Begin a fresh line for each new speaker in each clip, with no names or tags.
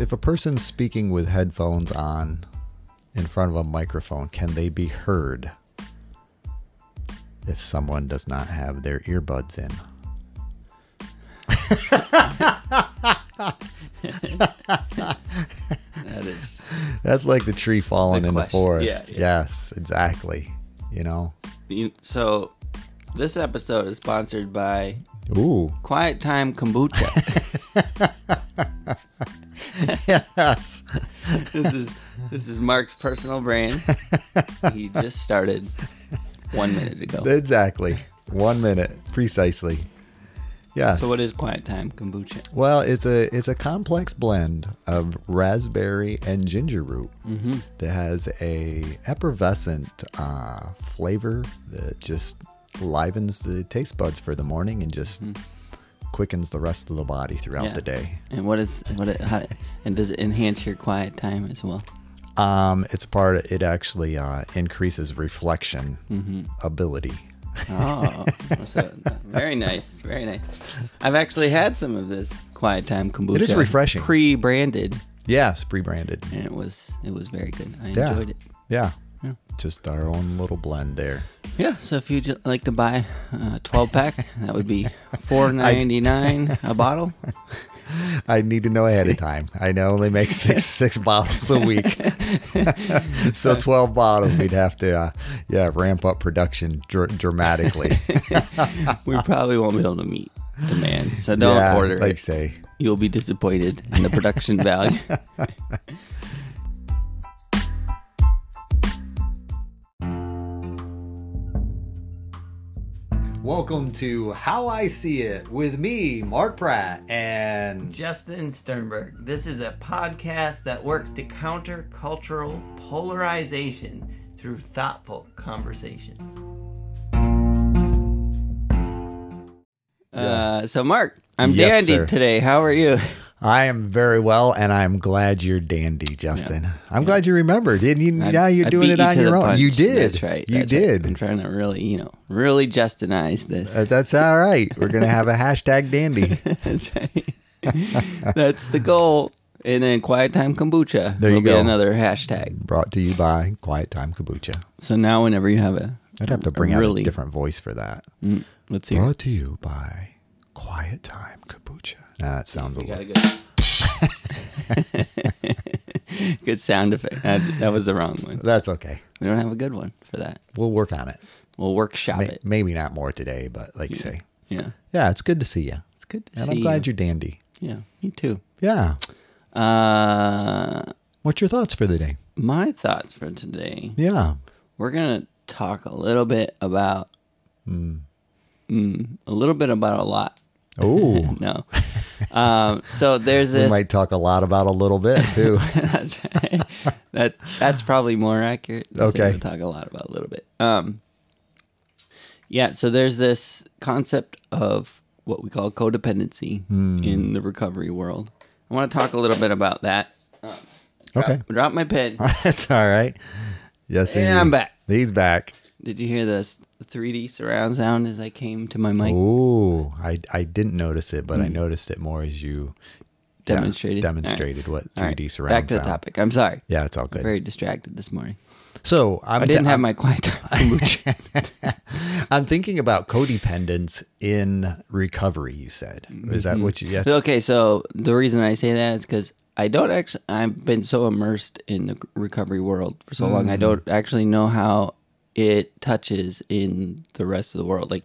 If a person's speaking with headphones on in front of a microphone, can they be heard if someone does not have their earbuds in? That's like the tree falling in the forest. Yeah. Yes, exactly. You know.
So this episode is sponsored by Quiet Time Kombucha.
Yes.
This is Mark's personal brand. He just started 1 minute ago.
Exactly. 1 minute precisely. Yes.
So what is Quiet Time Kombucha?
Well, it's a complex blend of raspberry and ginger root that has a effervescent flavor that just livens the taste buds for the morning and just quickens the rest of the body throughout the day.
And and does it enhance your quiet time as well?
It actually increases reflection ability.
Oh, so very nice, very nice. I've actually had some of this Quiet Time Kombucha.
It is refreshing.
Pre-branded.
Yes, pre-branded.
And it was very good. I enjoyed it.
Yeah. Just our own little blend there.
Yeah, so if you'd like to buy a 12-pack, that would be $4.99 a bottle.
I need to know ahead of time. I only make six bottles a week. So 12 bottles, we'd have to ramp up production dramatically.
We probably won't be able to meet demand, so don't order it.
Say.
You'll be disappointed in the production value.
Welcome to How I See It with me, Mark Pratt, and
Justin Sternberg. This is a podcast that works to counter cultural polarization through thoughtful conversations. So Mark, I'm dandy today. How are you?
I am very well, and I'm glad you're dandy, Justin. I'm glad you remembered. Now you're doing it on your own. You did.
That's right.
You did.
I'm trying to really Justinize this.
That's all right. We're going to have a hashtag dandy.
That's right. That's the goal. And then Quiet Time Kombucha.
There you go.
Be another hashtag.
Brought to you by Quiet Time Kombucha.
So now whenever you have
I'd have to bring out a different voice for that.
Let's hear.
Brought to you by Quiet Time Kombucha. That sounds a little...
Good sound effect. That was the wrong one.
That's okay.
We don't have a good one for that.
We'll work on it.
We'll workshop it.
Maybe not more today, but say.
Yeah.
Yeah, it's good to see you.
It's good to see you.
And I'm glad you're dandy.
Yeah, me too.
Yeah. What's your thoughts for the day?
My thoughts for today.
Yeah.
We're going to talk a little bit about... a little bit about a lot.
Oh.
No. So there's this...
We might talk a lot about a little bit, too.
That's right. That's probably more accurate.
Okay.
We'll talk a lot about a little bit. So there's this concept of what we call codependency in the recovery world. I want to talk a little bit about that. Drop my pen.
That's all right. Yes,
and I'm back.
He's back.
Did you hear the 3D surround sound as I came to my mic?
Oh, I didn't notice it, but I noticed it more as you
demonstrated
what 3D surround
Back to the topic. I'm sorry.
Yeah, it's all good.
I'm very distracted this morning.
So
I didn't have my quiet time.
I'm thinking about codependence in recovery. You said, is that what you? Yes.
Okay, so the reason I say that is because I've been so immersed in the recovery world for so long. I don't actually know how it touches in the rest of the world, like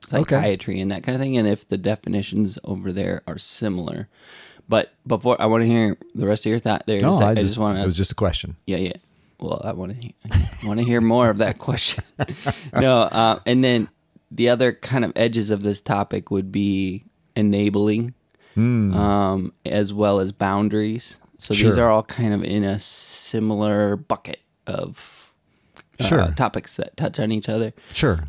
psychiatry and that kind of thing, and if the definitions over there are similar. But before, I want to hear the rest of your thought there.
No, I just want to. It was just a question.
Yeah. Well, I want to hear more of that question. No, and then the other kind of edges of this topic would be enabling, as well as boundaries. So these are all kind of in a similar bucket of topics that touch on each other.
Sure.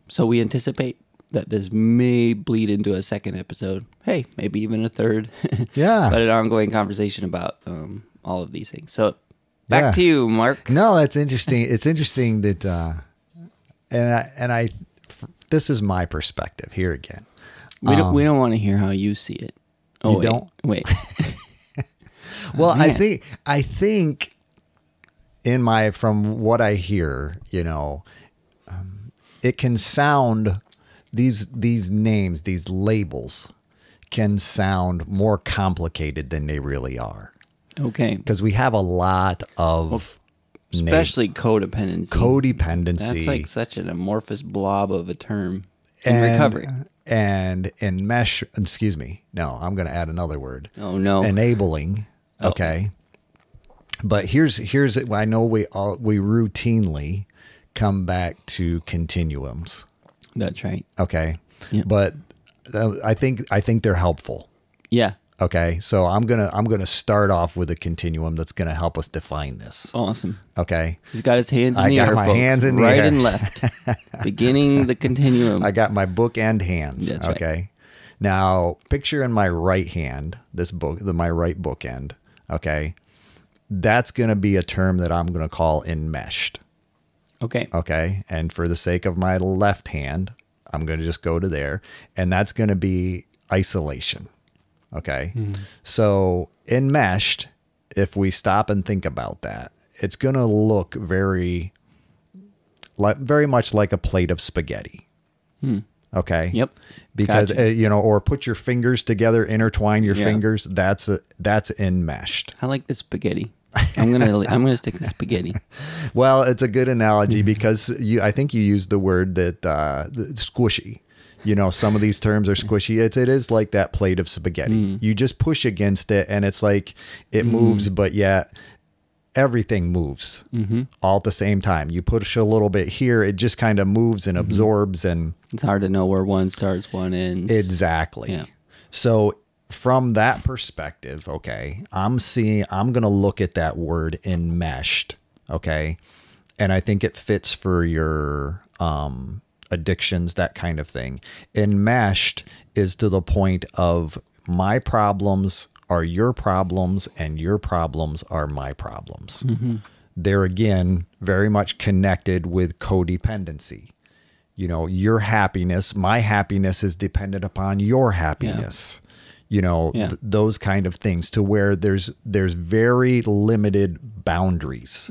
So we anticipate that this may bleed into a second episode. Hey, maybe even a third.
Yeah.
But an ongoing conversation about all of these things. So back to you, Mark.
No, that's interesting. It's interesting that, this is my perspective here again.
We don't want to hear how you see it. Oh,
you don't?
Wait.
Well,
Man.
I think from what I hear, it can sound, these names, these labels can sound more complicated than they really are.
Okay.
Because we have a lot of
Especially codependency.
codependency.
That's like such an amorphous blob of a term in
and,
recovery.
And excuse me. No, I'm going to add another word.
Oh, no.
Enabling. Okay. But here's I know we routinely come back to continuums.
That's right.
Okay.
Yeah.
But I think they're helpful.
Yeah.
Okay. So I'm gonna start off with a continuum that's gonna help us define this.
Awesome.
Okay.
He's got his hands in the air.
I got my
folks.
hands in the
right
air.
and left. Beginning the continuum.
I got my book and hands.
That's
okay.
Right.
Now picture in my right hand, my right bookend. Okay. That's gonna be a term that I'm gonna call enmeshed.
Okay.
Okay. And for the sake of my left hand, I'm going to just go to there. And that's going to be isolation. Okay. So enmeshed, if we stop and think about that, it's going to look very much like a plate of spaghetti. Okay.
Yep.
Because,
Gotcha.
Or put your fingers together, intertwine your fingers. That's enmeshed.
I like the spaghetti. I'm gonna stick to spaghetti.
Well, it's a good analogy because I think you used the word that squishy. Some of these terms are squishy. It is like that plate of spaghetti. You just push against it, and it's like it moves, but yet everything moves all at the same time. You push a little bit here, it just kind of moves and absorbs, and
It's hard to know where one starts, one ends.
exactly.
Yeah.
So from that perspective, okay, I'm going to look at that word enmeshed, okay? And I think it fits for your addictions, that kind of thing. Enmeshed is to the point of my problems are your problems and your problems are my problems. They're, again, very much connected with codependency. Your happiness, my happiness is dependent upon your happiness. Those kind of things, to where there's very limited boundaries.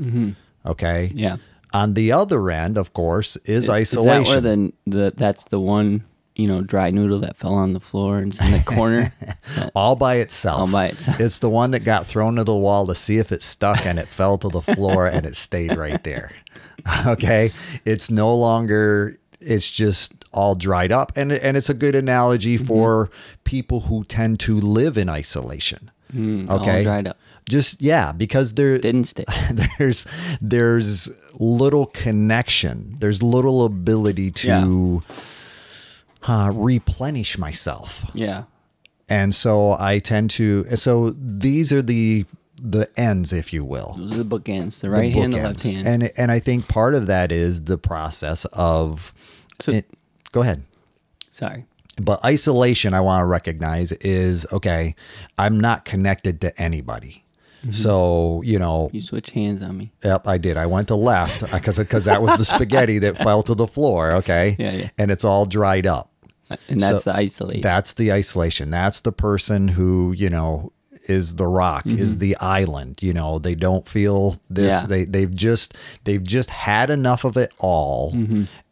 Okay.
Yeah.
On the other end, of course, is isolation.
Is that where that's the one, dry noodle that fell on the floor and it's in the corner?
All by itself.
All by itself.
It's the one that got thrown to the wall to see if it stuck, and it fell to the floor and it stayed right there. Okay. It's no longer, it's just all dried up. And it's a good analogy for people who tend to live in isolation. Okay.
All dried up.
Just, because
Didn't stick.
there's little connection. There's little ability to replenish myself.
Yeah.
And so these are the ends, if you will.
Those are the bookends, the right hand, the left hand.
And I think part of that is the process of, go ahead.
Sorry.
But isolation, I want to recognize, is, okay, I'm not connected to anybody. So,
You switch hands on me.
Yep, I did. I went to left because that was the spaghetti that fell to the floor. Okay.
Yeah.
And it's all dried up.
And that's the isolation.
That's the isolation. That's the person who, is the rock, is the island. They don't feel this.
Yeah.
They've just had enough of it all,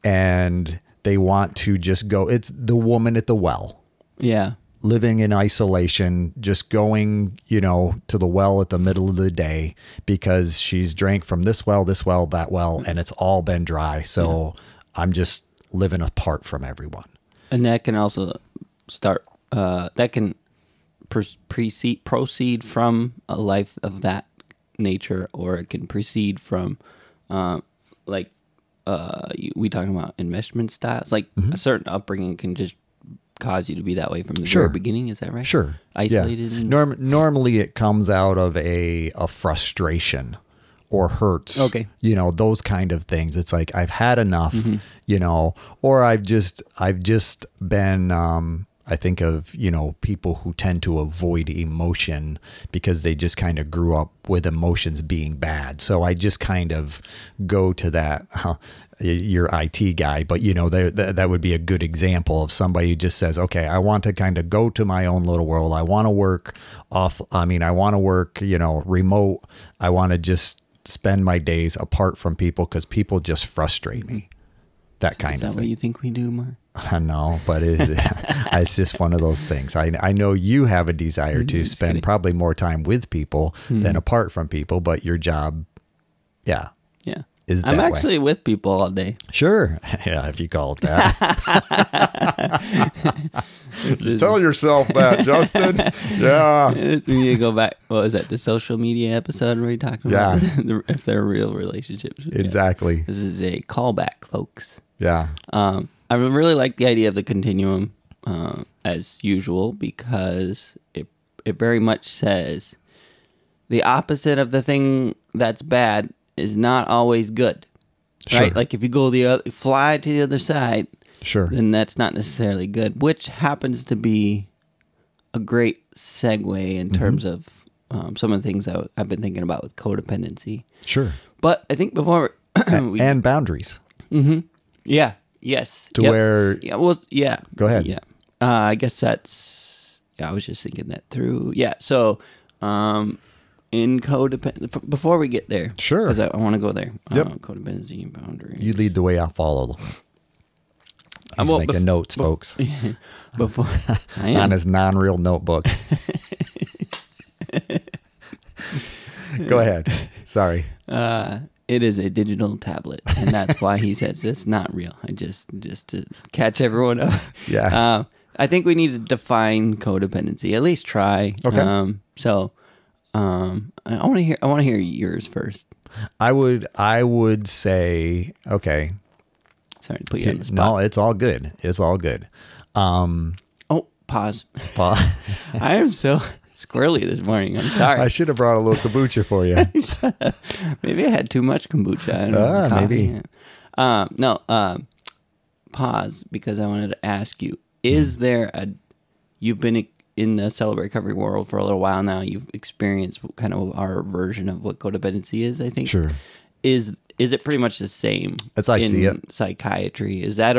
and they want to just go. It's the woman at the well.
Yeah.
Living in isolation, just going, to the well at the middle of the day because she's drank from this well, that well, and it's all been dry. So I'm just living apart from everyone.
And that can also that can proceed from a life of that nature, or it can proceed from, we talking about enmeshment styles, like a certain upbringing can just cause you to be that way from the very beginning. Is that right?
Sure.
Isolated.
Yeah. Normally it comes out of a frustration or hurts.
Okay.
Those kind of things. It's like, I've had enough, or I've just been I think of, people who tend to avoid emotion because they just kind of grew up with emotions being bad. So I just kind of go to that. You're IT guy, but that would be a good example of somebody who just says, okay, I want to kind of go to my own little world. I want to work I want to work, remote. I want to just spend my days apart from people because people just frustrate me. That kind of thing. Is that
what you think we do, Mark?
No, but it's just one of those things. I know you have a desire to spend probably more time with people than apart from people, but your job,
yeah.
Is that
I'm actually with people all day.
Sure. Yeah, if you call it that. Tell yourself that, Justin. Yeah.
We need to go back. What was that? The social media episode where we talked about if they're real relationships.
Exactly.
Yeah. This is a callback, folks.
Yeah.
I really like the idea of the continuum as usual because it very much says the opposite of the thing that's bad is not always good, right? Like if you go fly to the other side, then that's not necessarily good, which happens to be a great segue in terms of some of the things I've been thinking about with codependency.
Sure.
But I think before...
and boundaries.
Mm-hmm. Yeah. Yes.
To where...
Yeah. Well, yeah.
Go ahead.
Yeah. I guess that's... Yeah, I was just thinking that through. Yeah. So... in codependent, before we get there,
sure,
because I want to go there.
Yep.
Codependency and boundary.
You lead the way, I'll follow. He's making notes, folks.
Before
on his non-real notebook. Go ahead. Sorry.
It is a digital tablet, and that's why he says it's not real. I just to catch everyone up.
Yeah.
I think we need to define codependency. At least try.
Okay.
I want to hear yours first.
I would say, okay.
Sorry to put you on the spot.
No, it's all good. It's all good.
Pause. I am so squirrely this morning. I'm sorry.
I should have brought a little kombucha for you.
Maybe I had too much kombucha. I don't know,
maybe.
Pause, because I wanted to ask you, is there you've been in the Celebrate Recovery world for a little while now. You've experienced kind of our version of what codependency is, I think.
Sure.
Is it pretty much the same
as I see it?
Psychiatry? Is that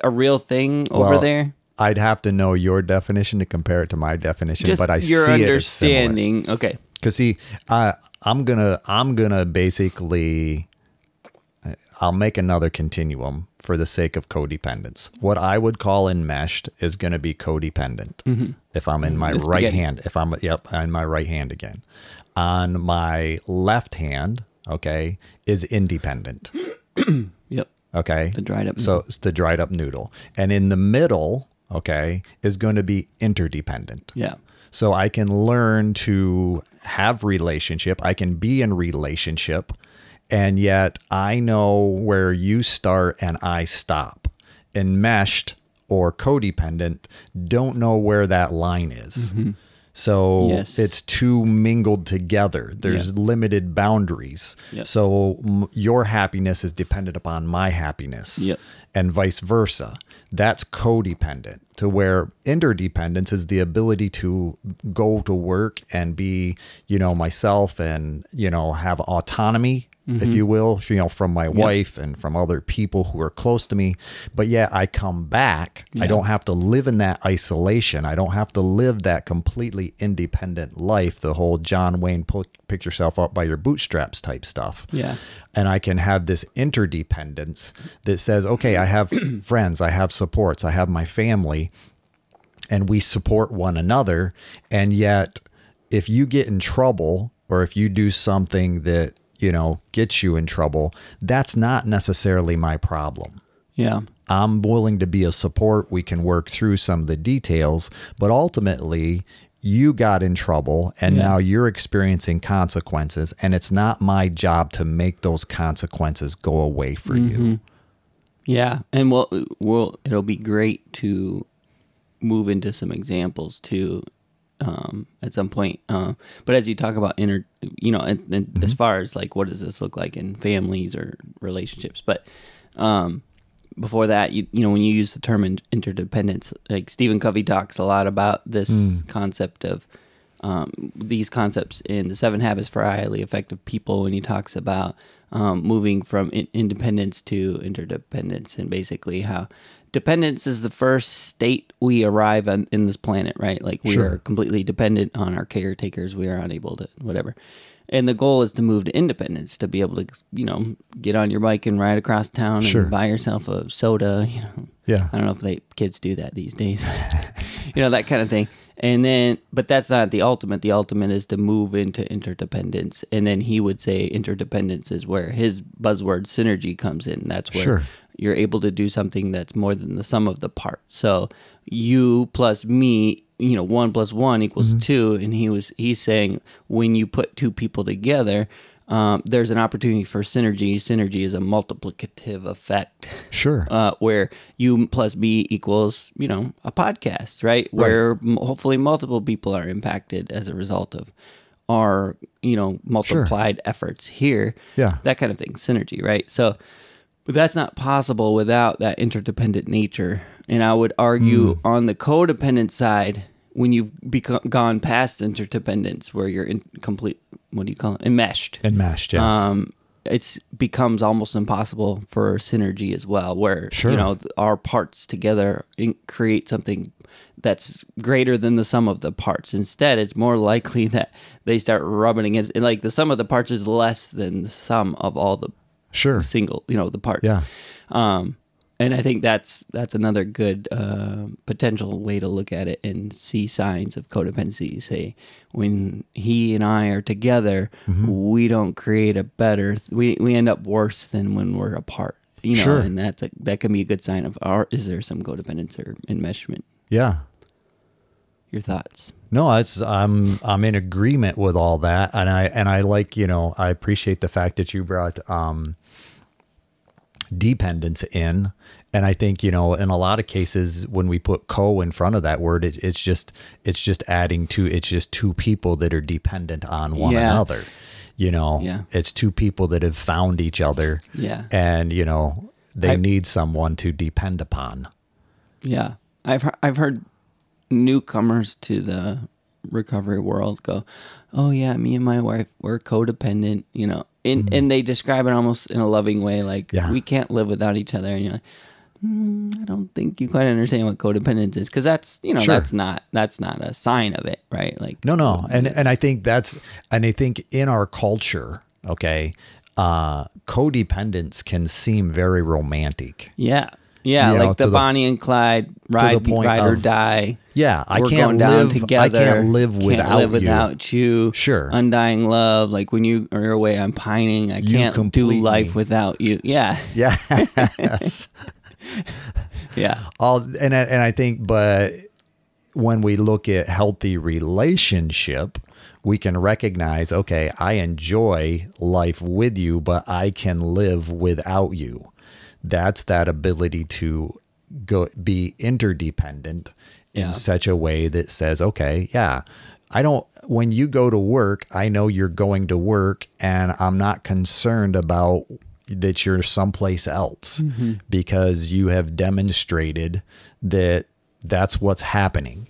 a real thing over there?
I'd have to know your definition to compare it to my definition, but I see it as similar.
Your understanding. Okay.
Because see, I'm gonna basically, I'll make another continuum for the sake of codependence. What I would call enmeshed is going to be codependent. If I'm in my right hand, on my right hand again. On my left hand, okay, is independent.
Yep.
Okay.
The dried up noodle.
So it's the dried up noodle. And in the middle, okay, is going to be interdependent.
Yeah.
So I can learn to have relationship. I can be in relationship. And yet I know where you start and I stop. Enmeshed or codependent don't know where that line is. So it's too mingled together. There's limited boundaries. So your happiness is dependent upon my happiness and vice versa. That's codependent, to where interdependence is the ability to go to work and be, myself and, have autonomy, if you will, from my wife and from other people who are close to me. But I come back. I don't have to live in that isolation. I don't have to live that completely independent life, the whole John Wayne pick yourself up by your bootstraps type stuff.
Yeah.
And I can have this interdependence that says, okay, I have friends, I have supports, I have my family, and we support one another. And yet if you get in trouble, or if you do something that, gets you in trouble, that's not necessarily my problem.
Yeah.
I'm willing to be a support. We can work through some of the details, but ultimately you got in trouble and now you're experiencing consequences, and it's not my job to make those consequences go away for you.
Yeah. And it'll be great to move into some examples too. At some point. But as you talk about as far as like, what does this look like in families or relationships? But before that, you know, when you use the term interdependence, like Stephen Covey talks a lot about this concept of these concepts in the 7 Habits for Highly Effective People, when he talks about moving from independence to interdependence, and basically how dependence is the first state we arrive in this planet, right? Like we are completely dependent on our caretakers. We are unable to whatever. And the goal is to move to independence, to be able to, you know, get on your bike and ride across town and buy yourself a soda, you know.
Yeah.
I don't know if kids do that these days, you know, that kind of thing. And then, but that's not the ultimate. The ultimate is to move into interdependence. And then he would say interdependence is where his buzzword synergy comes in. That's where you're able to do something that's more than the sum of the parts. So you plus me, you know, 1 + 1 = 2. And he's saying when you put 2 people together, there's an opportunity for synergy. Synergy is a multiplicative effect. Where you plus me equals, you know, a podcast, right? Where hopefully multiple people are impacted as a result of our, you know, multiplied efforts here. That kind of thing, synergy, right? So, but that's not possible without that interdependent nature. And I would argue on the codependent side, when you've gone past interdependence, where you're in complete, what do you call it? Enmeshed.
Enmeshed, yes.
It becomes almost impossible for synergy as well, where, you know, our parts together create something that's greater than the sum of the parts. Instead, it's more likely that they start rubbing against, and like the sum of the parts is less than the sum of all the single, you know, the parts. And I think that's another good potential way to look at it and see signs of codependency. Say, when he and I are together, we don't create a better. We end up worse than when we're apart. You know, and that can be a good sign of is there some codependence or enmeshment?
Yeah.
Your thoughts?
No, I'm in agreement with all that, and I like, you know, I appreciate the fact that you brought dependence in. And I think, you know, in a lot of cases, when we put co in front of that word, it's just adding to, it's just 2 people that are dependent on one another. You know, it's 2 people that have found each other. And, you know, they need someone to depend upon.
I've heard newcomers to the recovery world go, oh yeah, me and my wife, we're codependent, you know, and they describe it almost in a loving way, like we can't live without each other. And you're like, I don't think you quite understand what codependence is, because that's, you know, that's not a sign of it, right? Like
no, and I think I think in our culture, codependence can seem very romantic.
Yeah, like the Bonnie and Clyde ride or die.
Yeah,
I can't live together.
I can't live
without you. Undying love. Like when you are away, I'm pining. I can't do life without you. Yeah.
Yes. And I think, but when we look at healthy relationship, we can recognize, okay, I enjoy life with you, but I can live without you. That's that ability to be interdependent in such a way that says, okay, when you go to work, I know you're going to work, and I'm not concerned about that you're someplace else, because you have demonstrated that that's what's happening.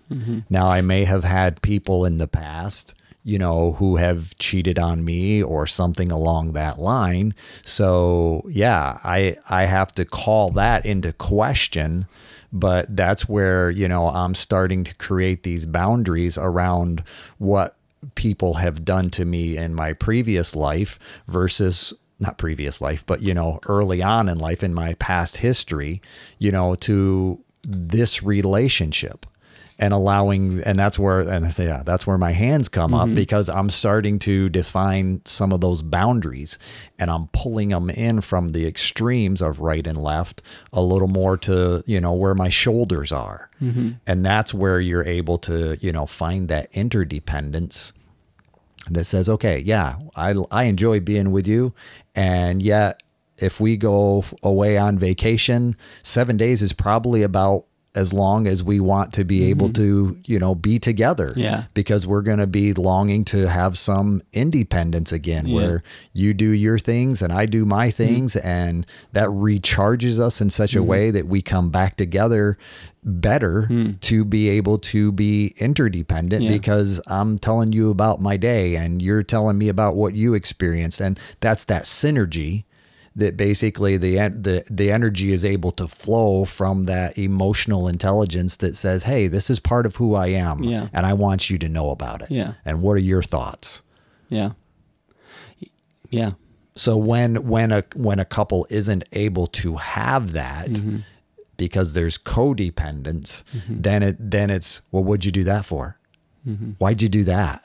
Now, I may have had people in the past, you know, who have cheated on me or something along that line. So I have to call that into question, but that's where, you know, I'm starting to create these boundaries around what people have done to me in my previous life versus not previous life, but, you know, early on in life, in my past history, you know, to this relationship. And that's where my hands come up, because I'm starting to define some of those boundaries, and I'm pulling them in from the extremes of right and left a little more to, you know, where my shoulders are. And that's where you're able to, you know, find that interdependence that says, okay, I enjoy being with you. And yet if we go away on vacation, 7 days is probably about as long as we want to be able to, be together.
Yeah.
Because we're going to be longing to have some independence again, where you do your things and I do my things, and that recharges us in such a way that we come back together better to be able to be interdependent, because I'm telling you about my day and you're telling me about what you experienced. And that's that synergy that basically the energy is able to flow from that emotional intelligence that says, hey, this is part of who I am, and I want you to know about it.
Yeah.
And what are your thoughts?
Yeah. Yeah.
So when a couple isn't able to have that because there's codependence, then it's, well, what'd you do that for? Why'd you do that?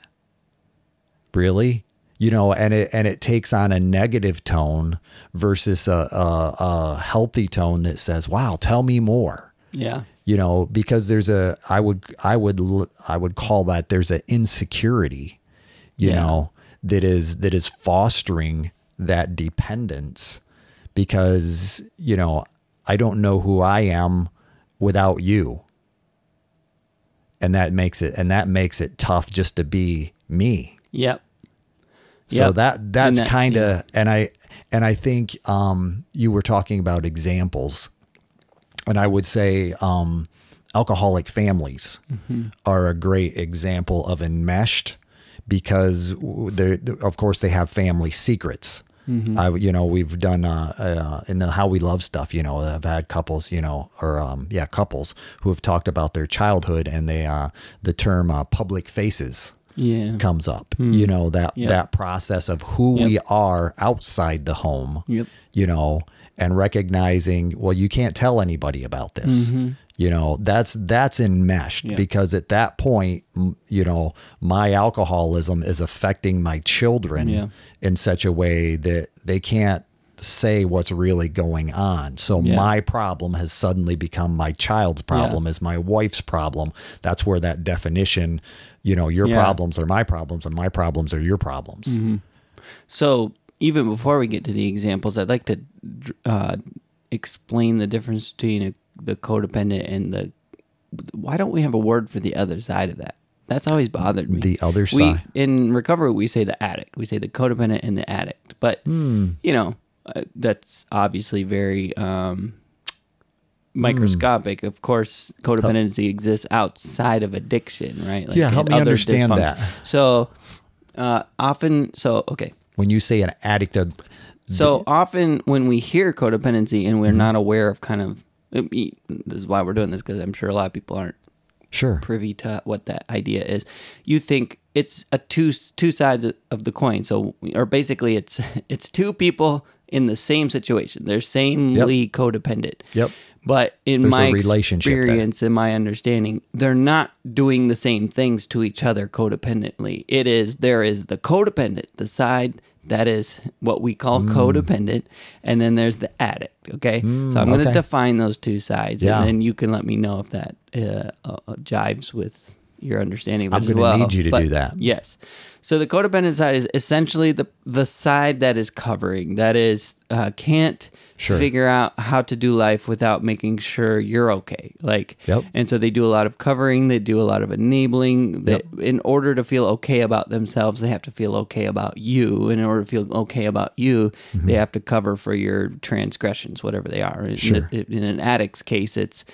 Really? And it takes on a negative tone versus a healthy tone that says, wow, tell me more.
Yeah.
Because I would call that, there's an insecurity, that is fostering that dependence, because, I don't know who I am without you. And that makes it tough just to be me.
Yep.
So that's kind of, and I think you were talking about examples, and I would say alcoholic families are a great example of enmeshed, because of course they have family secrets. We've done in the How We Love stuff, I've had couples, couples who have talked about their childhood, and the term public faces comes up, that process of who we are outside the home, and recognizing, well, you can't tell anybody about this. That's enmeshed, because at that point, my alcoholism is affecting my children in such a way that they can't say what's really going on. So my problem has suddenly become my child's problem, is my wife's problem. That's where that definition, your problems are my problems and my problems are your problems.
So even before we get to the examples, I'd like to explain the difference between the codependent and why don't we have a word for the other side of that? That's always bothered me.
The other side.
In recovery, we say the addict. We say the codependent and the addict. But, that's obviously very microscopic. Of course, codependency exists outside of addiction, right? Like
help me understand that.
So okay.
When you say an addict,
so often when we hear codependency and we're not aware of this is why we're doing this, because I'm sure a lot of people aren't privy to what that idea is. You think it's a two sides of the coin. So, or basically it's two people in the same situation. They're samely codependent. Yep. But in my experience and my understanding, they're not doing the same things to each other codependently. There is the codependent, the side that is what we call codependent, and then there's the addict, okay? So I'm going to define those two sides, and then you can let me know if that jives with your understanding of it as well.
I'm going to need you to do that.
Yes. So the codependent side is essentially the side that is covering, that is can't figure out how to do life without making sure you're okay. And so they do a lot of covering, they do a lot of enabling. In order to feel okay about themselves, they have to feel okay about you. And in order to feel okay about you, they have to cover for your transgressions, whatever they are. In an addict's case, it's,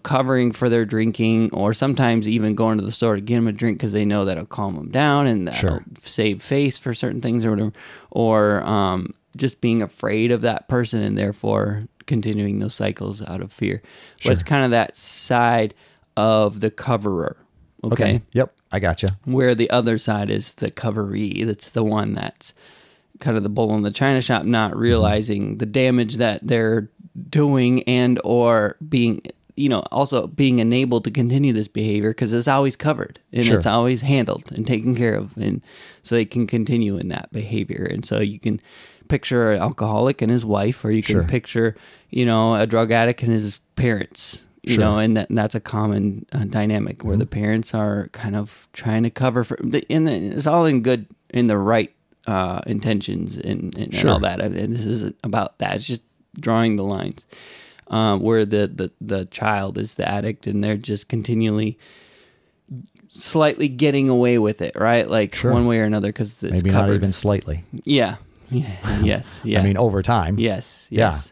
covering for their drinking, or sometimes even going to the store to get them a drink because they know that'll calm them down and that'll save face for certain things or whatever. Or just being afraid of that person and therefore continuing those cycles out of fear. But it's kind of that side of the coverer. Okay.
Yep. I gotcha.
Where the other side is the coveree. That's the one that's kind of the bull in the china shop, not realizing the damage that they're doing, and or being, also being enabled to continue this behavior because it's always covered and it's always handled and taken care of. And so they can continue in that behavior. And so you can picture an alcoholic and his wife, or you can picture, a drug addict and his parents, and that's a common dynamic where the parents are kind of trying to cover for, and it's all in the right intentions and all that. And this isn't about that. It's just drawing the lines. where the child is the addict and they're just continually slightly getting away with it, right? Like one way or another, because it's
maybe
covered.
not even slightly.
Yeah. Yes. Yeah.
I mean, over time.
Yes.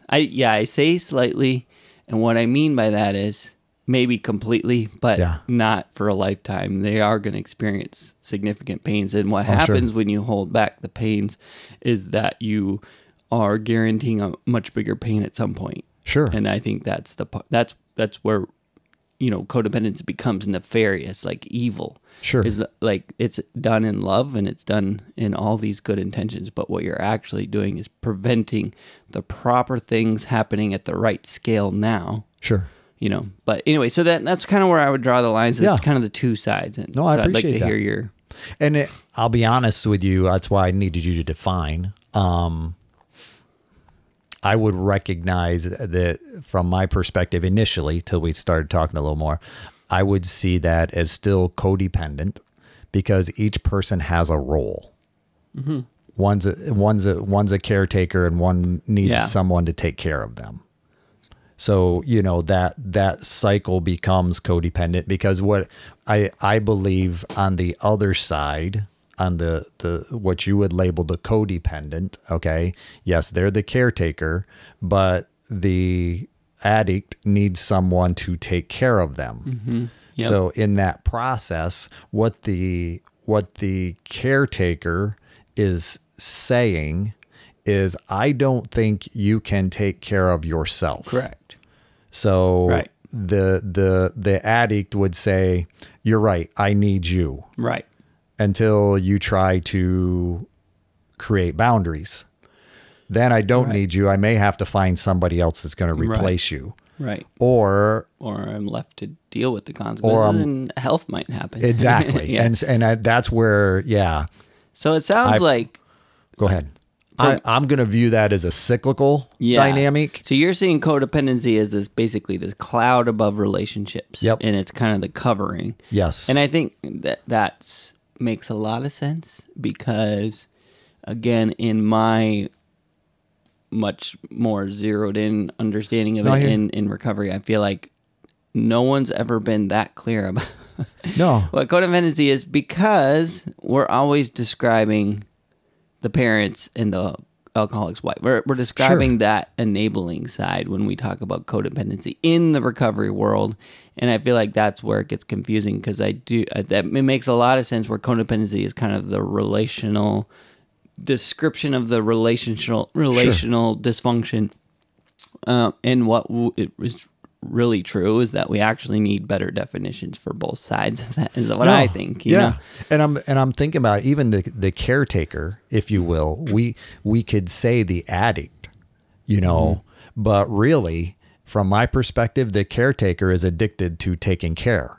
I say slightly, and what I mean by that is maybe completely, but not for a lifetime. They are going to experience significant pains, and what happens when you hold back the pains is that you are guaranteeing a much bigger pain at some point.
Sure.
And I think that's where, codependency becomes nefarious, like evil.
Sure.
Is like it's done in love and it's done in all these good intentions, but what you're actually doing is preventing the proper things happening at the right scale now.
Sure.
But anyway, so that's kind of where I would draw the lines. It's kind of the two sides. And
no, I appreciate
I'd like to
that.
hear your...
And I'll be honest with you, that's why I needed you to define. I would recognize that from my perspective initially, till we started talking a little more, I would see that as still codependent because each person has a role. Mm-hmm. One's a caretaker and one needs someone to take care of them. So, that cycle becomes codependent because what I believe on the other side, on the what you would label the codependent, okay, yes, they're the caretaker, but the addict needs someone to take care of them. Mm-hmm. Yep. So in that process, what the caretaker is saying is, I don't think you can take care of yourself.
Correct.
So the addict would say, you're right, I need you.
Right.
Until you try to create boundaries. Then I don't need you. I may have to find somebody else that's going to replace you.
Right.
Or
I'm left to deal with the consequences and health might happen.
Exactly. And that's where,
So it sounds like...
Go ahead. I'm going to view that as a cyclical dynamic.
So you're seeing codependency as basically this cloud above relationships.
Yep.
And it's kind of the covering.
Yes.
And I think that makes a lot of sense because, again, in my much more zeroed in understanding of it in recovery, I feel like no one's ever been that clear about what codependency is because we're always describing the parents and the alcoholic's wife. We're describing that enabling side when we talk about codependency in the recovery world. And I feel like that's where it gets confusing because it makes a lot of sense where codependency is kind of the relational description of the relational dysfunction. And what it was really true is that we actually need better definitions for both sides of that is what I think. You know?
And I'm thinking about even the caretaker, if you will. We could say the addict, but really from my perspective, the caretaker is addicted to taking care.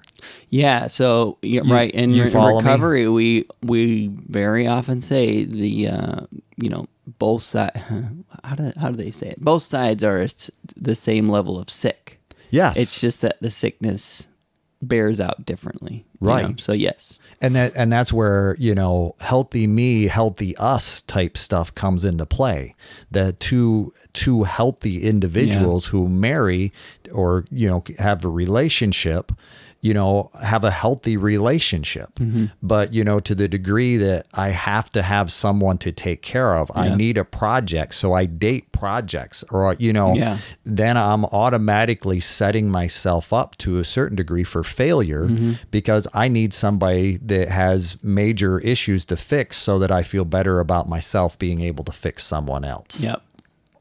Yeah, so right. And in recovery, we very often say the both sides. How do they say it? Both sides are the same level of sick.
Yes,
it's just that the sickness bears out differently.
Right.
So yes,
and that's where healthy me, healthy us type stuff comes into play. The two healthy individuals who marry or have a relationship. Have a healthy relationship. Mm-hmm. But, to the degree that I have to have someone to take care of, I need a project. So I date projects or, then I'm automatically setting myself up to a certain degree for failure because I need somebody that has major issues to fix so that I feel better about myself being able to fix someone else.
Yep.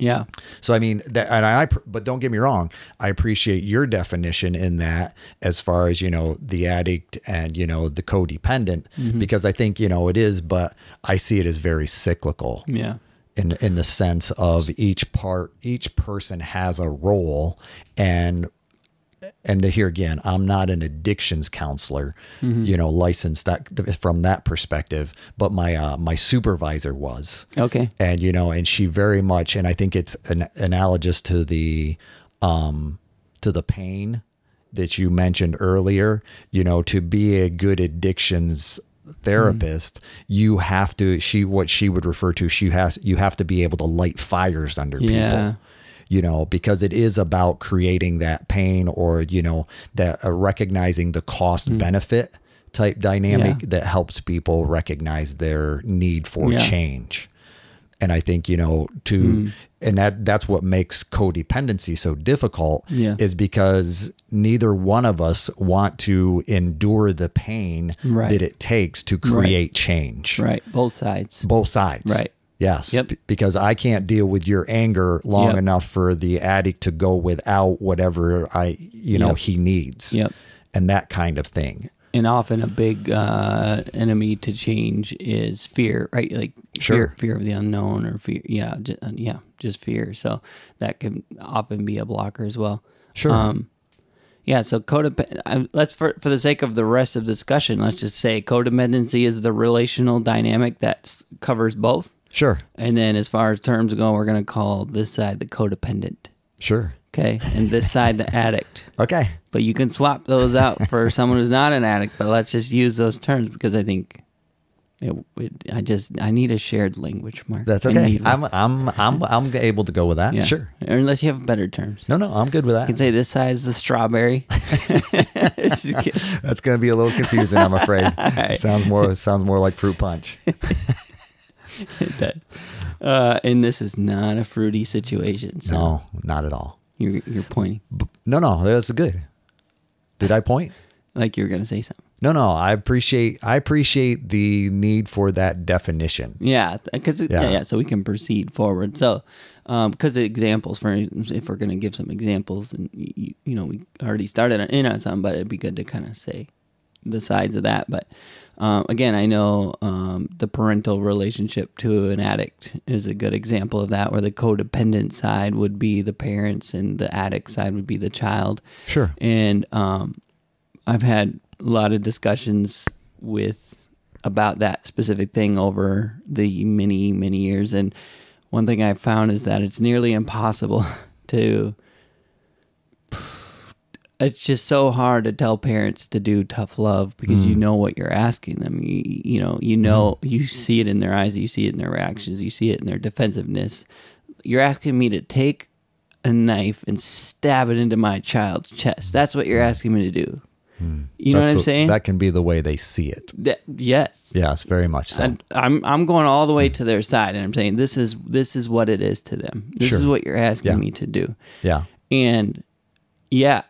Yeah.
So, I mean, but don't get me wrong. I appreciate your definition in that as far as, the addict and, the codependent, because I think, it is, but I see it as very cyclical.
Yeah.
In the sense of each person has a role and here again, I'm not an addictions counselor, licensed from that perspective, but my supervisor was. Okay. And, and she very much, and I think it's analogous to the pain that you mentioned earlier, to be a good addictions therapist, you have to, what she would refer to, you have to be able to light fires under people. because it is about creating that pain or, that recognizing the cost benefit type dynamic that helps people recognize their need for change. And I think, and that's what makes codependency so difficult is because neither one of us want to endure the pain that it takes to create change.
Right. Both sides.
Right. Yes.
Yep.
Because I can't deal with your anger long enough for the addict to go without whatever he needs.
Yep.
And that kind of thing.
And often a big enemy to change is fear, right? Like fear of the unknown or fear. Just fear. So that can often be a blocker as well.
Sure.
So let's, for the sake of the rest of the discussion, let's just say codependency is the relational dynamic that covers both.
Sure.
And then as far as terms go, we're going to call this side the codependent.
Sure.
Okay. And this side the addict.
Okay.
But you can swap those out for someone who's not an addict, but let's just use those terms because I think I need a shared language, Mark.
That's okay. I'm able to go with that.
Yeah.
Sure.
Or unless you have better terms.
No, I'm good with that.
You can say this side is the strawberry.
That's going to be a little confusing, I'm afraid.
Right.
Sounds more like fruit punch.
It does. And this is not a fruity situation. So
no, not at all.
You're pointing.
No, that's good. Did I point?
Like you were going to say something.
No, I appreciate the need for that definition.
Yeah, because so we can proceed forward. So, because examples, for instance, if we're going to give some examples, and we already started in on some, but it'd be good to kind of say the sides of that. But again, I know the parental relationship to an addict is a good example of that, where the codependent side would be the parents and the addict side would be the child.
Sure.
And I've had a lot of discussions about that specific thing over the many years, and one thing I've found is that it's nearly impossible to. It's just so hard to tell parents to do tough love because you know what you're asking them. You see it in their eyes, you see it in their reactions, you see it in their defensiveness. You're asking me to take a knife and stab it into my child's chest. That's what you're asking me to do. You know what I'm saying?
That can be the way they see it.
Yes.
Yes, very much so.
I'm going all the way to their side, and I'm saying this is what it is to them. This is what you're asking me to do.
Yeah.
And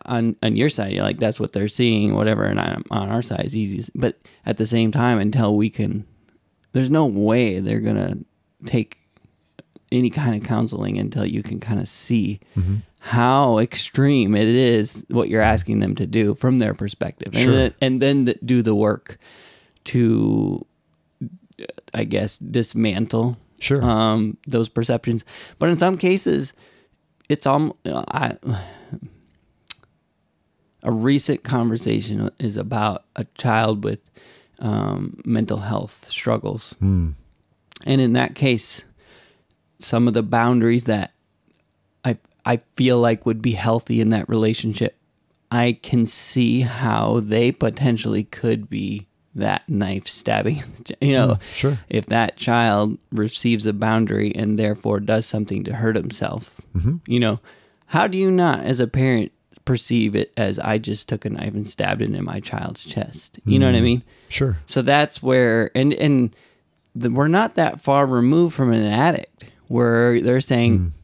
on your side, you're like, that's what they're seeing, whatever, and on our side is easy. But at the same time, until we can, there's no way they're going to take any kind of counseling until you can kind of see how extreme it is what you're asking them to do from their perspective. And then do the work to, I guess, dismantle those perceptions. But in some cases, it's a recent conversation is about a child with mental health struggles. And in that case, some of the boundaries that I feel like would be healthy in that relationship, I can see how they potentially could be that knife stabbing. If that child receives a boundary and therefore does something to hurt himself, how do you not, as a parent, perceive it as I just took a knife and stabbed it in my child's chest? You know what I mean?
Sure.
So that's where, we're not that far removed from an addict where they're saying,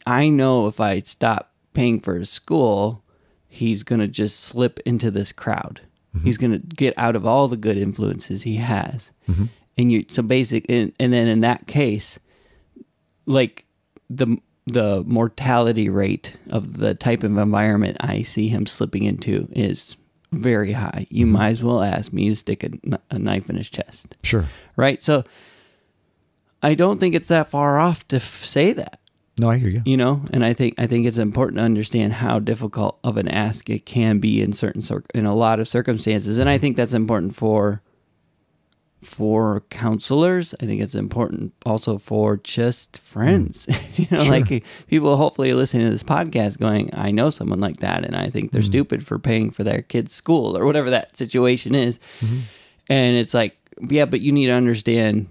I know if I stop paying for his school, he's going to just slip into this crowd. He's going to get out of all the good influences he has. And then in that case, like the mortality rate of the type of environment I see him slipping into is very high. You might as well ask me to stick a knife in his chest.
Sure.
Right? So I don't think it's that far off to say that.
No, I hear you.
And I think it's important to understand how difficult of an ask it can be in in a lot of circumstances. And I think that's important for counselors. I think it's important also for just friends. Like people hopefully listening to this podcast going, I know someone like that, and I think they're stupid for paying for their kid's school or whatever that situation is. And it's like, yeah, but you need to understand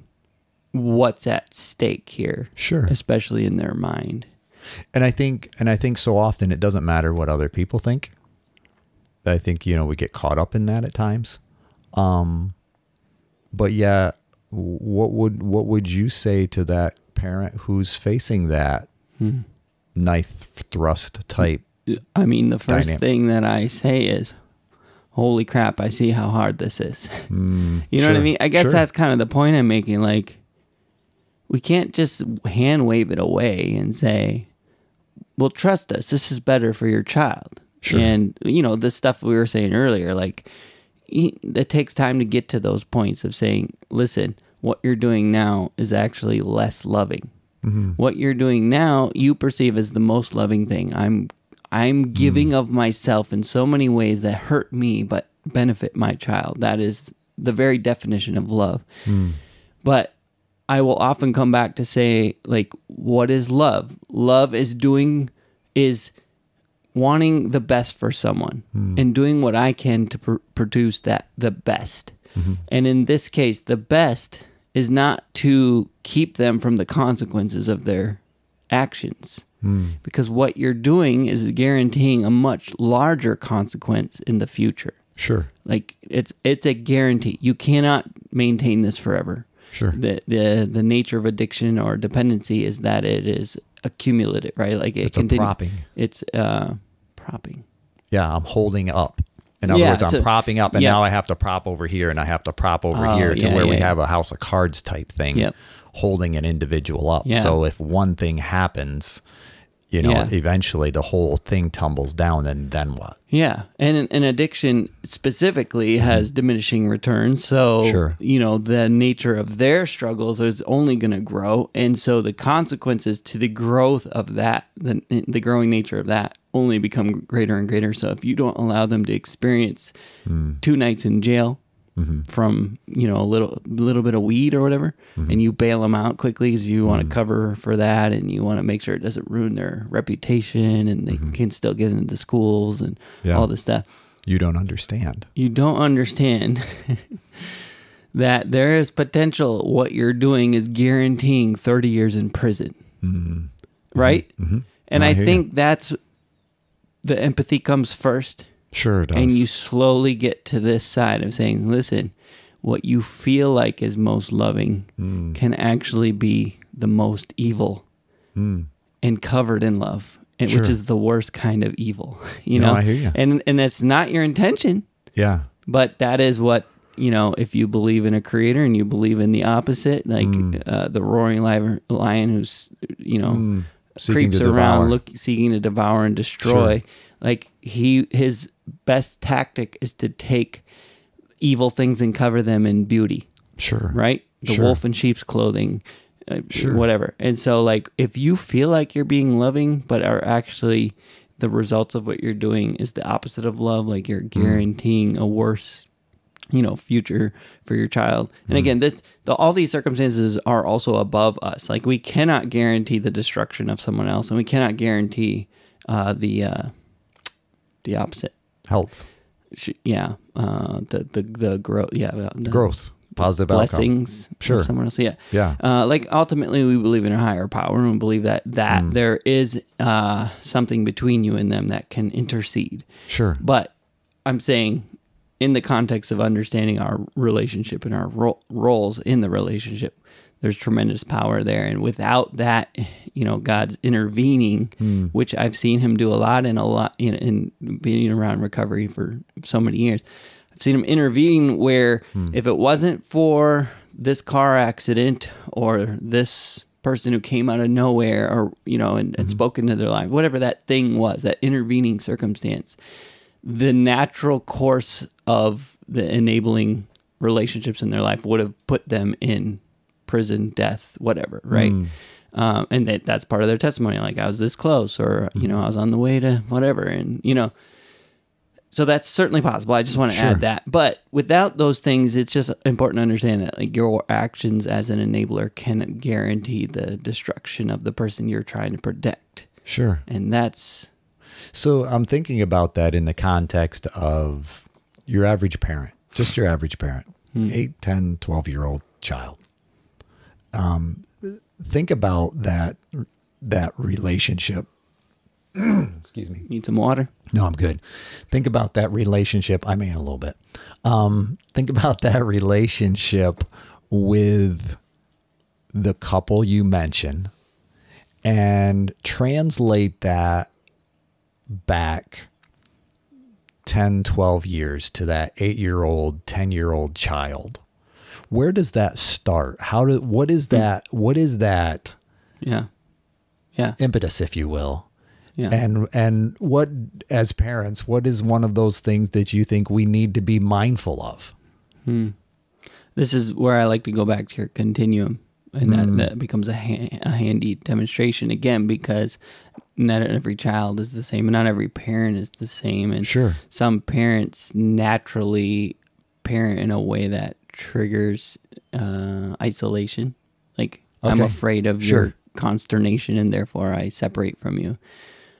what's at stake here.
Sure.
Especially in their mind.
And I think so often it doesn't matter what other people think. I think, we get caught up in that at times. But yeah, what would you say to that parent who's facing that knife thrust type?
I mean, the first
dynamic?
thing that I say is, holy crap, I see how hard this is. You know what I mean? I guess that's kind of the point I'm making. Like, we can't just hand wave it away and say, well, trust us, this is better for your child. Sure. And, the stuff we were saying earlier, like, it takes time to get to those points of saying, listen, what you're doing now is actually less loving. Mm-hmm. What you're doing now, you perceive as the most loving thing. I'm giving of myself in so many ways that hurt me but benefit my child. That is the very definition of love. But I will often come back to say, like, what is love? Love is wanting the best for someone and doing what I can to produce the best. Mm-hmm. And in this case, the best is not to keep them from the consequences of their actions. Because what you're doing is guaranteeing a much larger consequence in the future. Sure. Like, it's a guarantee. You cannot maintain this forever. Sure. The nature of addiction or dependency is that it is accumulative, right? Like, it's a propping. It's propping.
Yeah, I'm holding up. In other words, I'm propping up, and now I have to prop over here, and I have to prop over here to where we have a house of cards type thing, holding an individual up. Yeah. So if one thing happens, eventually the whole thing tumbles down, and then what?
Yeah, and an addiction specifically has diminishing returns. So, the nature of their struggles is only going to grow, and so the consequences to the growth of that, the growing nature of that, only become greater and greater. So if you don't allow them to experience 2 nights in jail from a little bit of weed or whatever, and you bail them out quickly because you want to cover for that, and you want to make sure it doesn't ruin their reputation, and they can still get into schools and all this stuff.
You don't understand.
You don't understand that there is potential. What you're doing is guaranteeing 30 years in prison, right? And I think that's the empathy comes first.
Sure it does.
And you slowly get to this side of saying, listen, what you feel like is most loving can actually be the most evil and covered in love, which is the worst kind of evil.
No, I hear you.
And that's not your intention. Yeah. But that is what, if you believe in a creator and you believe in the opposite, like the roaring lion who's, creeps around seeking to devour and destroy. Sure. Like, his best tactic is to take evil things and cover them in beauty. Sure. Right? The wolf in sheep's clothing, whatever. And so, like, if you feel like you're being loving, but are actually the results of what you're doing is the opposite of love, like you're guaranteeing a worse future for your child. And again, all these circumstances are also above us. Like, we cannot guarantee the destruction of someone else, and we cannot guarantee the opposite.
Health.
The growth.
The growth. Positive
blessings.
Sure.
Of someone else. Like, ultimately, we believe in a higher power, and we believe that there is something between you and them that can intercede. Sure. But I'm saying, in the context of understanding our relationship and our roles in the relationship, there's tremendous power there. And without that, God's intervening, which I've seen him do a lot in being around recovery for so many years. I've seen him intervene where if it wasn't for this car accident or this person who came out of nowhere or, and spoke into their life, whatever that thing was, that intervening circumstance, the natural course of the enabling relationships in their life would have put them in prison, death, whatever, right? And that's part of their testimony. Like, I was this close, or, I was on the way to whatever. And, so that's certainly possible. I just want to add that. But without those things, it's just important to understand that, like, your actions as an enabler can guarantee the destruction of the person you're trying to protect. Sure. And that's...
So I'm thinking about that in the context of your average parent, just your average parent, 8, 10, 12-year-old child. Think about that that relationship. Excuse me.
Need some water?
No, I'm good. Think about that relationship. I mean, a little bit. Think about that relationship with the couple you mentioned and translate that back 10, 12 years to that 8-year-old, 10-year-old child. Where does that start? What is that
Yeah.
impetus, if you will?
Yeah.
And what, as parents, what is one of those things that you think we need to be mindful of?
This is where I like to go back to your continuum, and that becomes a handy demonstration again, because not every child is the same, and not every parent is the same, and
Sure.
some parents naturally parent in a way that triggers isolation. Like, I'm
Okay.
afraid of
Sure.
your consternation, and therefore I separate from you.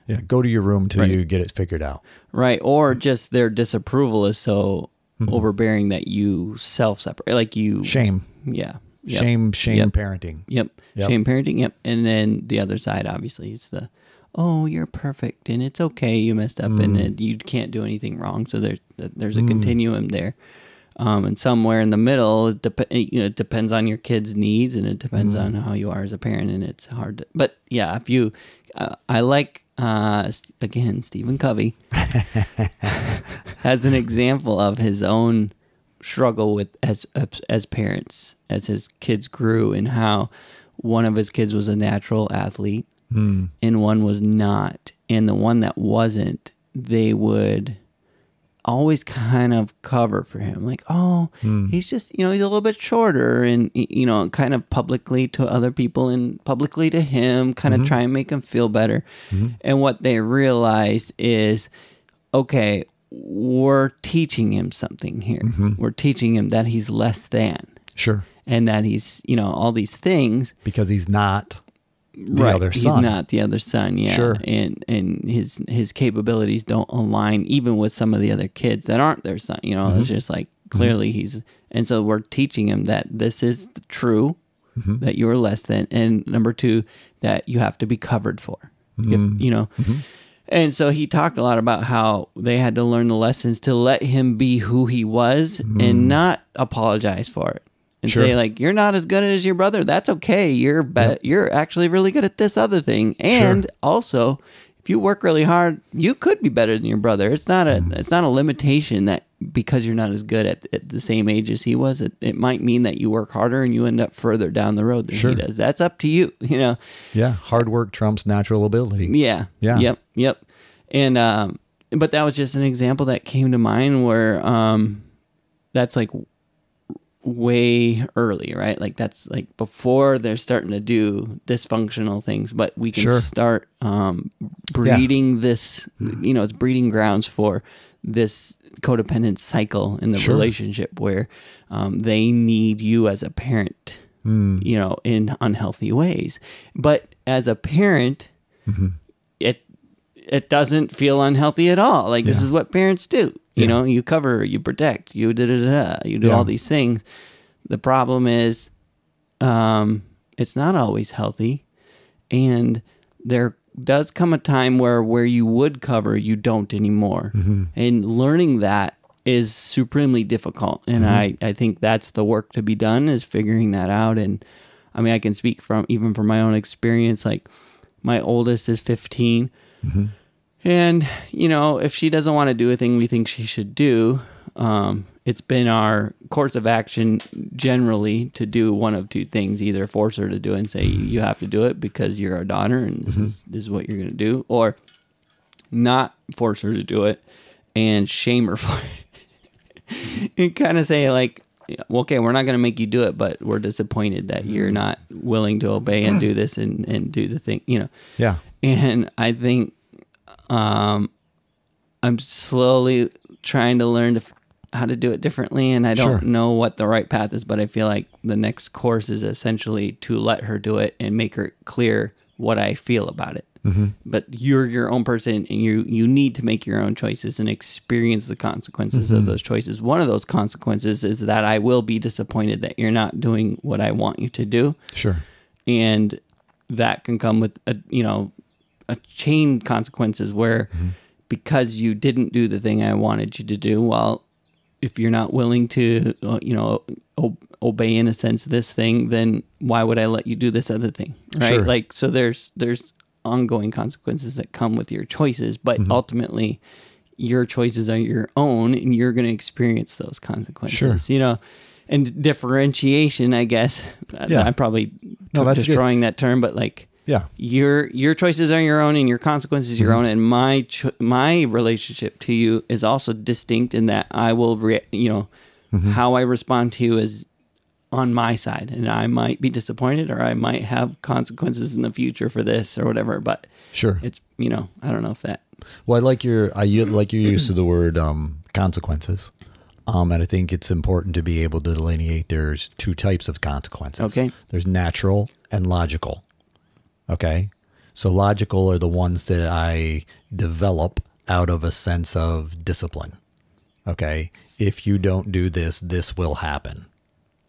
Yeah, go to your room till
Right.
you get it figured out.
Right. Or just their disapproval is so overbearing that you self-separate. Like you...
Shame.
Yeah. Yep.
Shame
Yep.
parenting.
Yep. Shame parenting. Yep. And then the other side, obviously, is the, oh, you're perfect and it's okay, you messed up and you can't do anything wrong. So there's a continuum there. And somewhere in the middle, it depends on your kid's needs, and it depends on how you are as a parent, and it's hard to, but yeah, if you, I like, again, Stephen Covey as an example of his own struggle with as parents, as his kids grew, and how one of his kids was a natural athlete and one was not, and the one that wasn't, they would always kind of cover for him, like, oh, he's just, he's a little bit shorter, and kind of publicly to other people and publicly to him, kind of try and make him feel better. And what they realized is, okay, we're teaching him something here. We're teaching him that he's less than.
Sure.
And that he's, all these things.
Because he's not the other son.
He's not the other son, yeah.
Sure.
And his capabilities don't align even with some of the other kids that aren't their son. It's just like, clearly he's, and so we're teaching him that this is true, that you're less than, and number two, that you have to be covered for. And so he talked a lot about how they had to learn the lessons to let him be who he was and not apologize for it. And say, like, you're not as good as your brother. That's okay. You're actually really good at this other thing. And also, if you work really hard, you could be better than your brother. It's not a limitation that because you're not as good at the same age as he was, it might mean that you work harder and you end up further down the road than he does. That's up to you,
Yeah, hard work trumps natural ability.
Yeah.
Yeah.
Yep. And but that was just an example that came to mind where that's like way early, right? Like that's like before they're starting to do dysfunctional things, but we can start breeding this, it's breeding grounds for this codependent cycle in the relationship where they need you as a parent, in unhealthy ways. But as a parent, it doesn't feel unhealthy at all. Like this is what parents do. You cover, you protect, you you do all these things. The problem is, it's not always healthy, and there does come a time where you would cover, you don't anymore, and learning that is supremely difficult. And I think that's the work to be done, is figuring that out. And I mean, I can speak from my own experience. Like my oldest is 15. And, if she doesn't want to do a thing we think she should do, it's been our course of action generally to do one of two things: either force her to do it and say, you have to do it because you're our daughter and this is what you're going to do, or not force her to do it and shame her for it. And kind of say like, okay, we're not going to make you do it, but we're disappointed that you're not willing to obey and do this and do the thing,
Yeah.
And I think, I'm slowly trying to learn how to do it differently, and I don't know what the right path is, but I feel like the next course is essentially to let her do it and make her clear what I feel about it. But you're your own person, and you need to make your own choices and experience the consequences of those choices. One of those consequences is that I will be disappointed that you're not doing what I want you to do.
Sure.
And that can come with a chain consequences where because you didn't do the thing I wanted you to do, well, if you're not willing to, obey in a sense this thing, then why would I let you do this other thing, right?
Sure.
Like, so there's ongoing consequences that come with your choices, but ultimately your choices are your own and you're going to experience those consequences,
Sure.
And differentiation, I guess, I'm probably destroying that term, but like,
Yeah.
Your choices are your own and your consequences your own, and my relationship to you is also distinct in that I will how I respond to you is on my side, and I might be disappointed or I might have consequences in the future for this or whatever, but
Sure.
it's I don't know if that.
Well, I like your use of the word consequences. And I think it's important to be able to delineate there's two types of consequences.
Okay.
There's natural and logical. Okay. So logical are the ones that I develop out of a sense of discipline. Okay. If you don't do this, this will happen.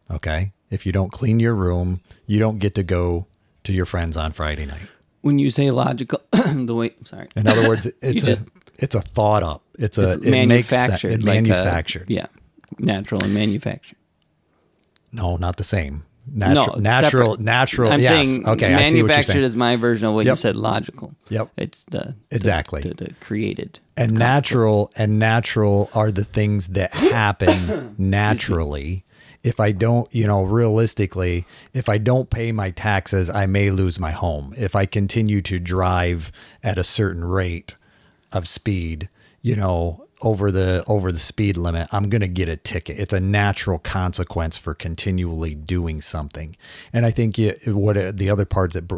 Okay. If you don't clean your room, you don't get to go to your friends on Friday night.
When you say logical,
In other words, it's a thought up. It's
manufactured.
It manufactured.
Yeah. Natural and manufactured.
No, not the same.
Natural. I'm
yes.
saying
okay. I see what you're saying.
manufactured is my version of what you said. Logical.
Yep.
It's the created.
And natural are the things that happen naturally. If I don't, realistically, if I don't pay my taxes, I may lose my home. If I continue to drive at a certain rate of speed, over the speed limit, I'm going to get a ticket. It's a natural consequence for continually doing something. And I think the other part that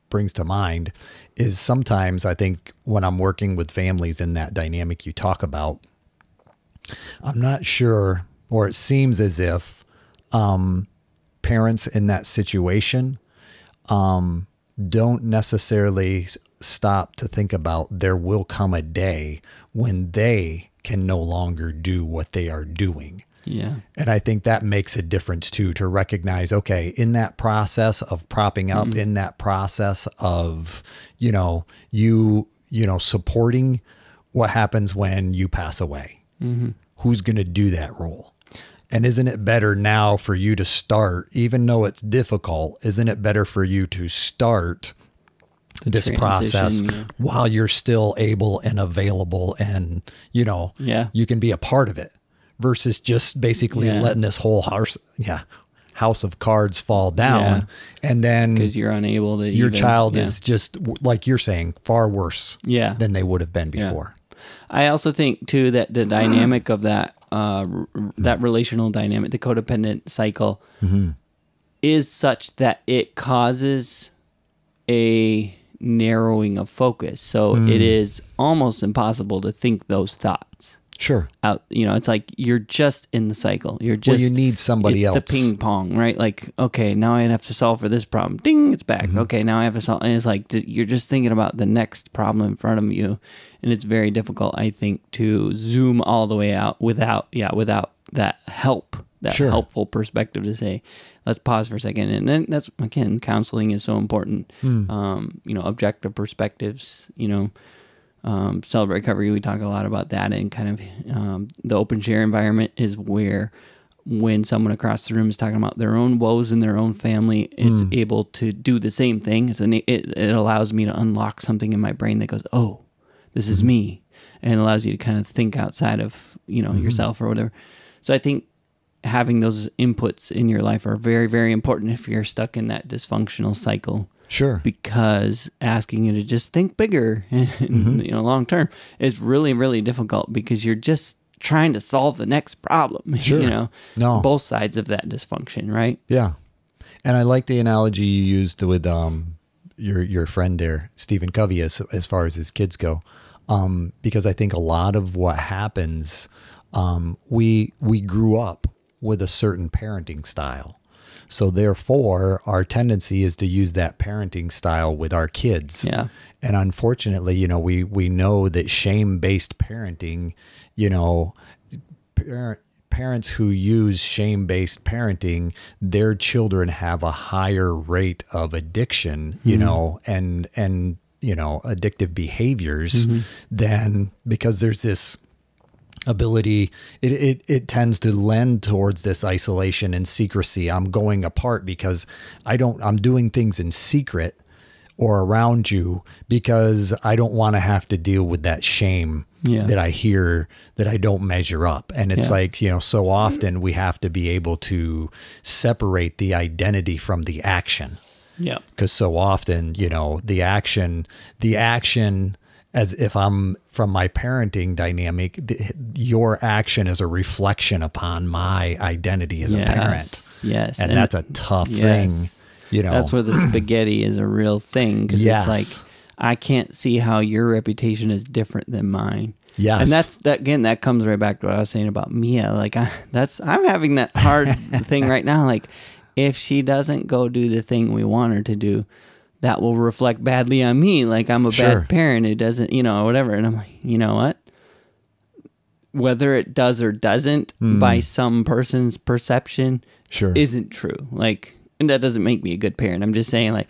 brings to mind is sometimes I think when I'm working with families in that dynamic you talk about, I'm not sure, or it seems as if parents in that situation don't necessarily stop to think about there will come a day when they can no longer do what they are doing.
Yeah.
And I think that makes a difference too, to recognize, okay, in that process of propping up, in that process of, supporting what happens when you pass away, who's going to do that role? And isn't it better now for you to start, even though it's difficult, isn't it better for you to start this process while you're still able and available and, you can be a part of it versus just basically letting this whole house of cards fall down. And then
because you're unable to,
your child is just, like you're saying, far worse than they would have been before.
I also think too that the dynamic of that relational dynamic, the codependent cycle, is such that it causes a narrowing of focus. So it is almost impossible to think those thoughts.
Sure.
Out, it's like you're just in the cycle. You're just.
Well, you need somebody else.
It's the ping pong, right? Like, okay, now I have to solve for this problem. Ding, it's back. Okay, now I have to solve. And it's like you're just thinking about the next problem in front of you, and it's very difficult, I think, to zoom all the way out without that help, that helpful perspective to say, let's pause for a second. And then that's, again, counseling is so important. Objective perspectives, Celebrate Recovery, we talk a lot about that, and kind of the open share environment is where when someone across the room is talking about their own woes in their own family, it's able to do the same thing. It allows me to unlock something in my brain that goes, oh, this is me, and it allows you to kind of think outside of yourself or whatever. So I think having those inputs in your life are very, very important if you're stuck in that dysfunctional cycle.
Sure.
Because asking you to just think bigger, long term, is really, really difficult because you're just trying to solve the next problem.
Sure.
Both sides of that dysfunction, right?
Yeah. And I like the analogy you used with your friend there, Stephen Covey, as far as his kids go, because I think a lot of what happens, we grew up with a certain parenting style. So therefore, our tendency is to use that parenting style with our kids.
Yeah.
And unfortunately, we know that shame-based parenting, parents who use shame-based parenting, their children have a higher rate of addiction, you know, and you know, addictive behaviors than, because there's this ability, it tends to lend towards this isolation and secrecy. I'm going apart because I'm doing things in secret or around you because I don't want to have to deal with that shame that I hear that I don't measure up. And it's like, you know, so often we have to be able to separate the identity from the action.
Yeah.
Because so often, you know, the action, as if I'm from my parenting dynamic, your action is a reflection upon my identity as a parent.
Yes.
And that's a tough thing. You know,
that's where the spaghetti is a real thing, because it's like, I can't see how your reputation is different than mine.
Yes.
And that comes right back to what I was saying about Mia. Like I'm having that hard thing right now. Like, if she doesn't go do the thing we want her to do, that will reflect badly on me. Like, I'm a bad parent who doesn't, you know, or whatever. And I'm like, you know what? Whether it does or doesn't, by some person's perception, isn't true. Like, and that doesn't make me a good parent. I'm just saying, like,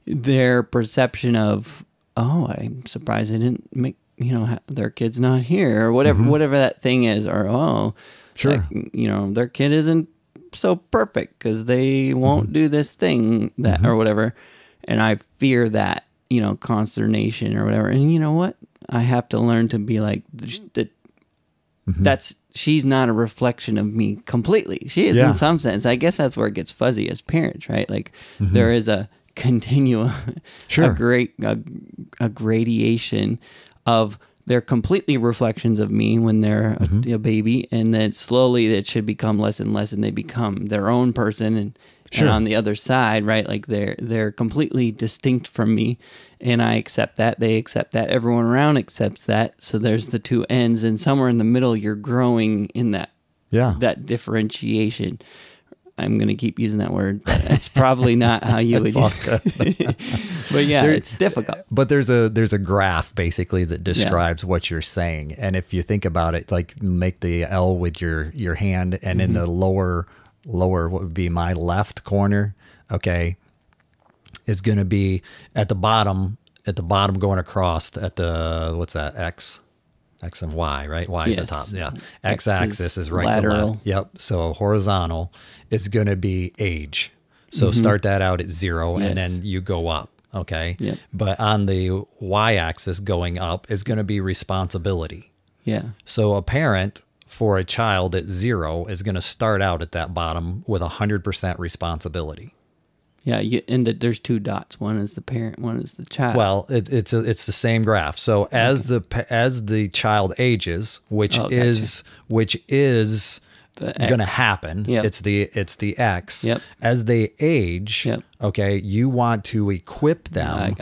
their perception of, oh, I'm surprised I didn't make, you know, their kid's not here, or whatever that thing is, or, oh, like, you know, their kid isn't so perfect because they won't do this thing that, or whatever. And I fear that, you know, consternation or whatever. And you know what? I have to learn to be like, she's not a reflection of me completely. She is in some sense. I guess that's where it gets fuzzy as parents, right? Like, there is a continuum, a gradation of, they're completely reflections of me when they're a baby, and then slowly it should become less and less, and they become their own person. And on the other side, right, like they're completely distinct from me, and I accept that. They accept that. Everyone around accepts that. So there's the two ends, and somewhere in the middle, you're growing in that differentiation. I'm going to keep using that word, but it's probably not how you would use it. But yeah, it's difficult.
But there's a graph basically that describes what you're saying. And if you think about it, like, make the L with your hand, and in the lower, what would be my left corner, okay, is going to be at the bottom going across at the, what's that, X and Y, right? Y is the top. Yeah. X axis is right
lateral.
to left. Yep. So horizontal is going to be age. So start that out at 0 and then you go up. Okay.
Yep.
But on the Y axis going up is going to be responsibility.
Yeah.
So a parent for a child at 0 is going to start out at that bottom with 100% responsibility.
Yeah, there's two dots. One is the parent, one is the child.
Well, it's the same graph. So as the child ages, which is going to happen, it's the X.
Yep.
As they age, okay, you want to equip them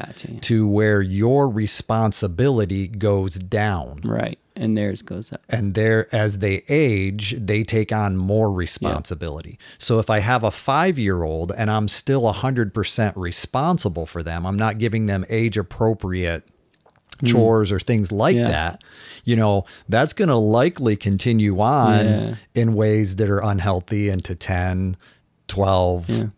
to where your responsibility goes down.
Right. And theirs goes up.
And as they age, they take on more responsibility. So if I have a 5-year-old and I'm still 100% responsible for them, I'm not giving them age appropriate chores or things like that, you know, that's going to likely continue on in ways that are unhealthy into 10, 12,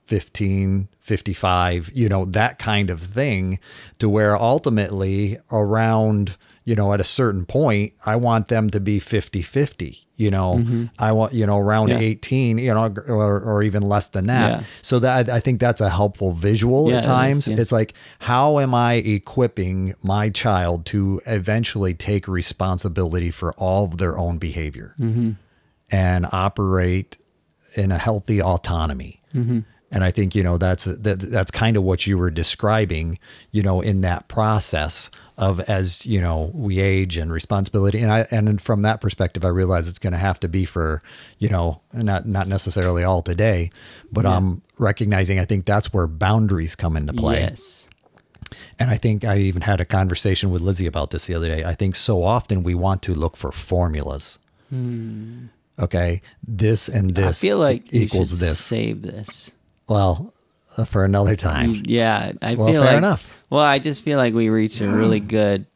15, 55, you know, that kind of thing, to where ultimately around, you know, at a certain point, I want them to be 50-50, you know, I want, you know, around 18, you know, or even less than that. So that, I think that's a helpful visual at times. It's like, how am I equipping my child to eventually take responsibility for all of their own behavior and operate in a healthy autonomy? And I think, you know, that's kind of what you were describing, you know, in that process of, as, you know, we age and responsibility. And from that perspective, I realize it's going to have to be for, you know, not necessarily all today, but I'm recognizing, I think that's where boundaries come into play.
Yes.
And I think I even had a conversation with Lizzie about this the other day. I think so often we want to look for formulas. Okay, this and this
I feel like
equals
you should
this.
Save this.
Well, for another time.
Yeah, I
well,
feel
fair
like.
Enough.
Well, I just feel like we reached a really good,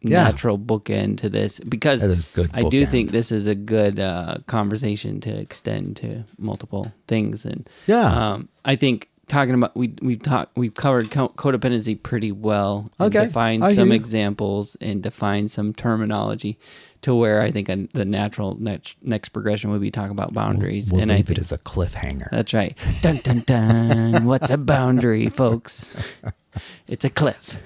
natural bookend to this, because
That is good
I do
bookend.
think this is a good conversation to extend to multiple things. And I think talking about we've covered codependency pretty well. And
Okay,
defined
I hear
some
you.
examples and defined some terminology to where I think the natural next progression would be talk about boundaries.
We'll
and
leave
I think
it as a cliffhanger.
that's right. Dun dun dun. What's a boundary, folks? It's a cliff.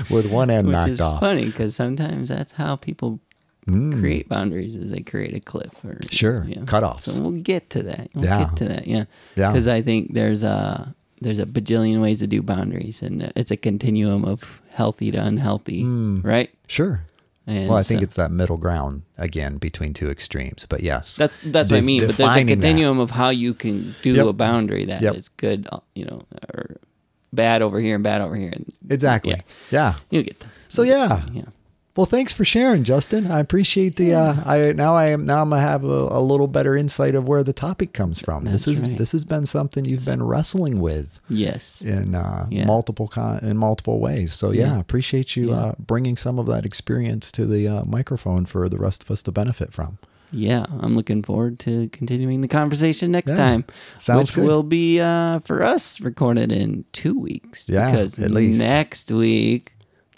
With one end
Which
knocked
is
off.
funny because sometimes that's how people create boundaries, is they create a cliff. Or,
Sure, cutoffs.
So we'll get to that.
Yeah.
Get to that, yeah.
Yeah.
Because I think there's a bajillion ways to do boundaries, and it's a continuum of healthy to unhealthy, right?
Sure.
And
Well, I think
so-
it's that middle ground, again, between two extremes. But yes.
That's what I mean. But there's a
defining that.
continuum of how you can do
Yep.
a boundary that is good, or bad over here and bad over here. And
Exactly. Yeah.
you get that.
So yeah.
Yeah.
Well, thanks for sharing, Justin. I appreciate the. I'm gonna have a little better insight of where the topic comes from.
That's right.
This has been something you've been wrestling with
Yes.
in multiple ways. So yeah, appreciate you bringing some of that experience to the microphone for the rest of us to benefit from.
Yeah, I'm looking forward to continuing the conversation next time.
Sounds
which
good.
will be for us recorded in 2 weeks.
Yeah,
because
at least.
next week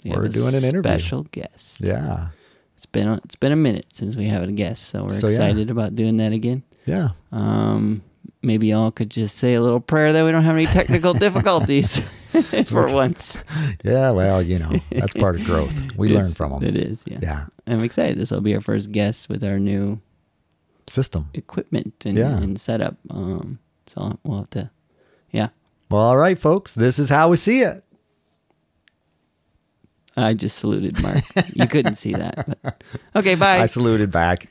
We're doing an interview.
Special guest.
Yeah.
It's been a minute since we have a guest, so we're
So, yeah.
excited about doing that again.
Yeah.
Maybe y'all could just say a little prayer that we don't have any technical difficulties for once.
Yeah. Well, that's part of growth. We learn from them.
It is. Yeah.
Yeah.
I'm excited. This will be our first guest with our new
System.
equipment and,
Yeah.
and setup. So we'll have to. Yeah.
Well, all right, folks. This is how we see it.
I just saluted Mark. You couldn't see that. But. Okay, bye.
I saluted back.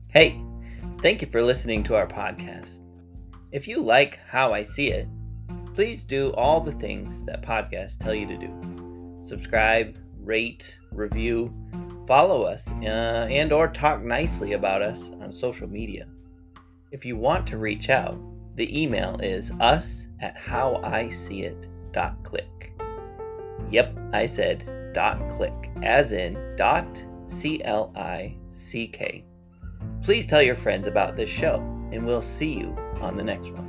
Hey, thank you for listening to our podcast. If you like How I See It, please do all the things that podcasts tell you to do. Subscribe, rate, review, follow us, and or talk nicely about us on social media. If you want to reach out, the email is us@howiseeit.click. Yep, I said .click, as in .click. Please tell your friends about this show, and we'll see you on the next one.